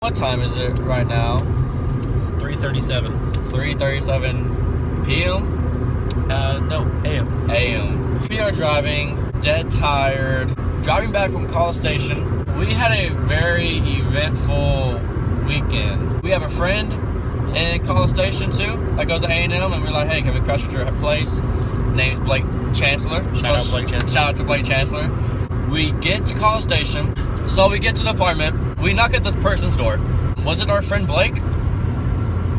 What time is it right now? It's 3:37. 3:37 p.m.? No, a.m. a.m. We are driving, dead tired, driving back from College Station. We had a very eventful weekend. We have a friend in College Station too that goes to A&M, and we're like, hey, can we crash at your place? Name's Blake Chancellor. Shout out Blake Chancellor. Shout out to Blake Chancellor. We get to College Station, so we get to the apartment. We knock at this person's door. Was it our friend Blake?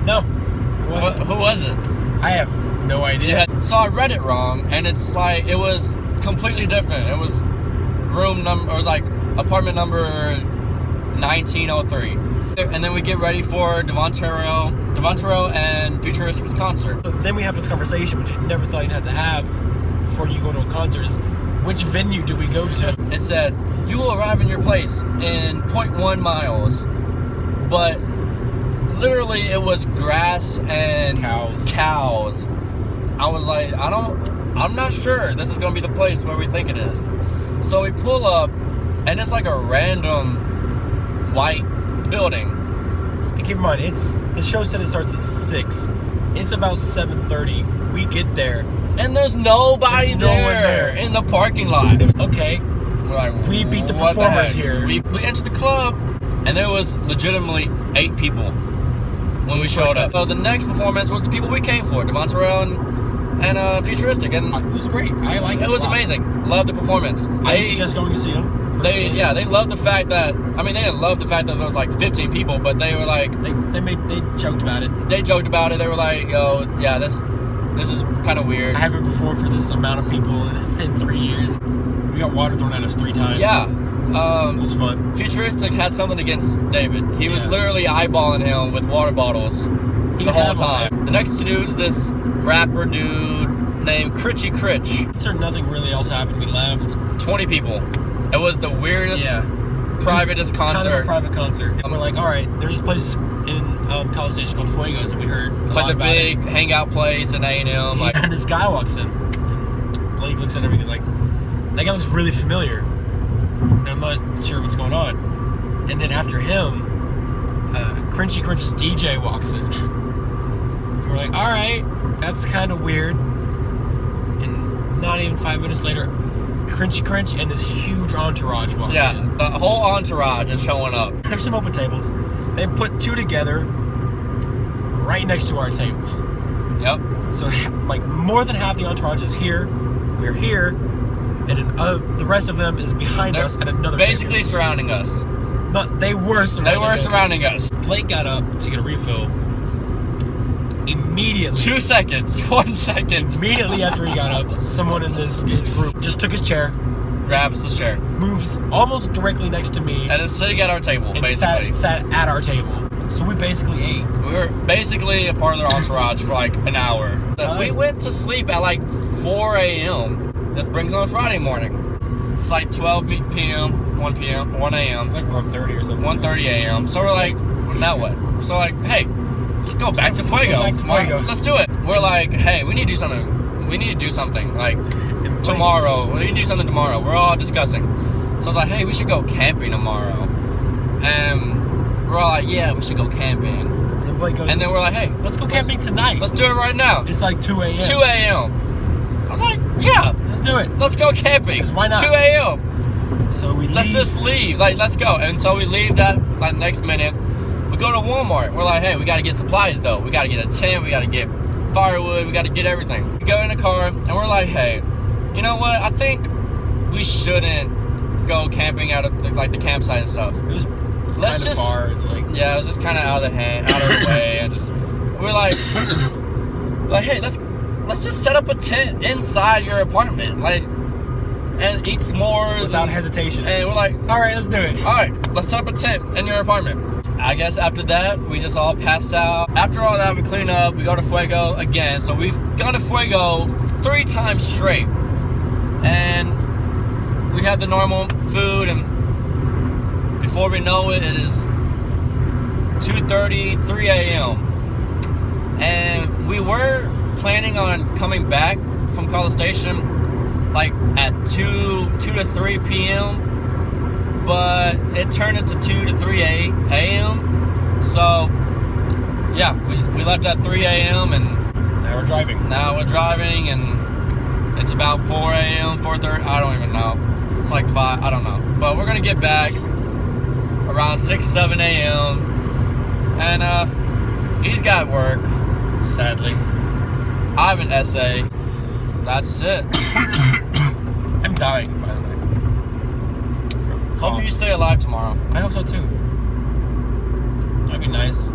No. Who was it? I have no idea. Yeah, so I read it wrong, and it's like, it was completely different. It was apartment number 1903. And then we get ready for Devonterell and Futuristic's concert. But then we have this conversation, which you never thought you'd have to have before you go to a concert, is which venue do we go to? It said, you will arrive in your place in 0.1 miles. But literally it was grass and cows. I was like, I'm not sure this is going to be the place where we think it is. So we pull up, and it's like a random white building. And keep in mind, the show said it starts at 6. It's about 7:30. We get there, and there's nobody there in the parking lot. Okay. We're like, we beat the performers here. We entered the club, and there was legitimately 8 people when we showed up. So the next performance was the people we came for, Devonterell and Futuristic, and it was great. I liked it. It was amazing. Loved the performance. I suggest going to see them. They loved the fact that, they didn't love the fact that there was like 15 people, but they were like, they joked about it. They joked about it. They were like, yo, yeah, this is kind of weird. I haven't performed for this amount of people in 3 years. We got water thrown at us 3 times. Yeah. It was fun. Futuristic had something against David. He was literally eyeballing him with water bottles the whole time. The next dude's this rapper dude named Critchy Critch. So nothing really else happened. We left. 20 people. It was the weirdest, privatest concert. Kind of a private concert. And we're like, all right, there's this place in College Station called Fuegos that we heard. It's like the big hangout place in A&M. And this guy walks in. And Blake looks at him and he's like, that guy looks really familiar. And I'm not sure what's going on. And then after him, Crunchy Crunch's DJ walks in. And we're like, all right, that's kind of weird. And not even 5 minutes later, Crunchy Crunch and this huge entourage walk in. Yeah, the whole entourage is showing up. There's some open tables. They put 2 together right next to our table. Yep. So like more than half the entourage is here. We're here. And the rest of them is behind us at another basically table. Surrounding us. They were surrounding us. Blake got up to get a refill. Immediately. 2 seconds. 1 second. Immediately after he got up, someone in his group just took his chair. Grabs his chair. Moves almost directly next to me. And is sitting at our table, and basically. Sat at our table. So we basically ate. We were basically a part of their entourage for like an hour. We went to sleep at like 4 a.m. This brings on Friday morning. It's like 12 p.m., 1 p.m., 1 a.m. It's like 1:30 or something. 1:30 a.m. So we're like, now what? So like, hey, let's go back to Fuego. Let's do it. We're like, hey, we need to do something. We need to do something like tomorrow. We need to do something tomorrow. We're all discussing. So I was like, hey, we should go camping tomorrow. And we're all like, yeah, we should go camping. And then Blake goes, and then we're like, hey, let's go camping tonight. Let's do it right now. It's like 2 a.m. It's 2 a.m. I was like, yeah. Let's do it. Let's go camping. Why not? 2 a.m. So we leave. Let's just leave. Like, let's go. And so we leave that like next minute. We go to Walmart. We're like, hey, we got to get supplies though. We got to get a tent. We got to get firewood. We got to get everything. We go in the car and we're like, hey, you know what? I think we shouldn't go camping out of the campsite and stuff. It was let's just far, yeah, it was just kind of out of the way, and just we're like, hey, let's just set up a tent inside your apartment, and eat s'mores without hesitation. And we're like, all right, let's do it. All right, let's set up a tent in your apartment. I guess after that, we just all passed out. After all that, we clean up. We go to Fuego again. So we've gone to Fuego 3 times straight, and we had the normal food, and before we know it, it is 2:30, 3 a.m. And we were planning on coming back from College Station like at 2 to 3 p.m. But it turned into 2 to 3 a.m. So, yeah, we left at 3 a.m. and Now we're driving. And it's about 4 a.m., 4:30, I don't even know. It's like 5, I don't know. But we're gonna get back around 6, 7 a.m. And he's got work. Sadly. I have an essay. That's it. I'm dying, by the way. Hope you stay alive tomorrow. I hope so too. That'd be nice.